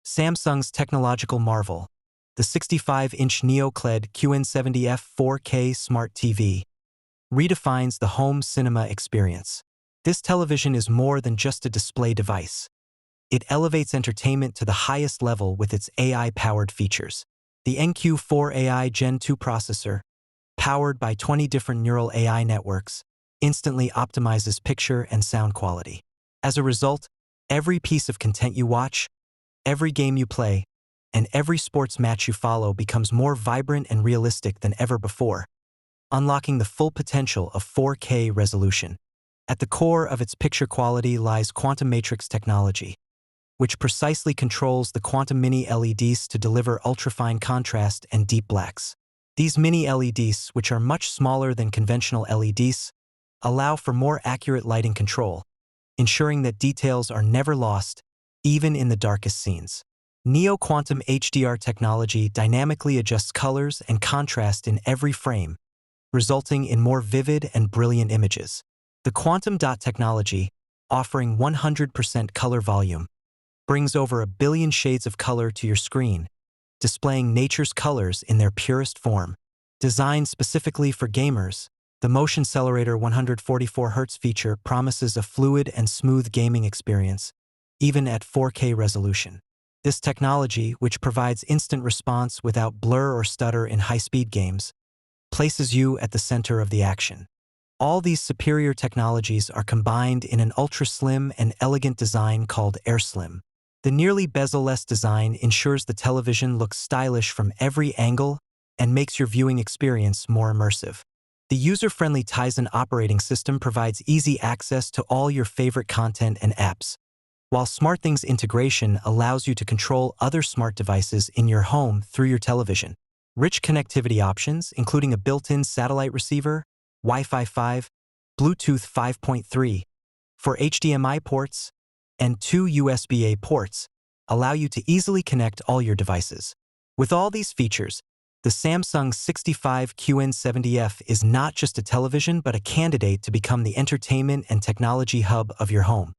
Samsung's technological marvel, the 65-inch QLED QN70F 4K Smart TV, redefines the home cinema experience. This television is more than just a display device. It elevates entertainment to the highest level with its AI-powered features. The NQ4 AI Gen 2 processor, powered by 20 different neural AI networks, instantly optimizes picture and sound quality. As a result, every piece of content you watch, every game you play, and every sports match you follow becomes more vibrant and realistic than ever before, unlocking the full potential of 4K resolution. At the core of its picture quality lies quantum matrix technology, which precisely controls the quantum mini LEDs to deliver ultrafine contrast and deep blacks. These mini LEDs, which are much smaller than conventional LEDs, allow for more accurate lighting control, ensuring that details are never lost, even in the darkest scenes. Neo-quantum HDR technology dynamically adjusts colors and contrast in every frame, resulting in more vivid and brilliant images. The quantum dot technology, offering 100% color volume, brings over 1 billion shades of color to your screen, displaying nature's colors in their purest form. Designed specifically for gamers, the Motion Accelerator 144Hz feature promises a fluid and smooth gaming experience, even at 4K resolution. This technology, which provides instant response without blur or stutter in high-speed games, places you at the center of the action. All these superior technologies are combined in an ultra-slim and elegant design called AirSlim. The nearly bezel-less design ensures the television looks stylish from every angle and makes your viewing experience more immersive. The user-friendly Tizen operating system provides easy access to all your favorite content and apps, while SmartThings integration allows you to control other smart devices in your home through your television. Rich connectivity options, including a built-in satellite receiver, Wi-Fi 5, Bluetooth 5.3, 4 HDMI ports, and 2 USB-A ports, allow you to easily connect all your devices. With all these features, the Samsung 65QN70F is not just a television but a candidate to become the entertainment and technology hub of your home.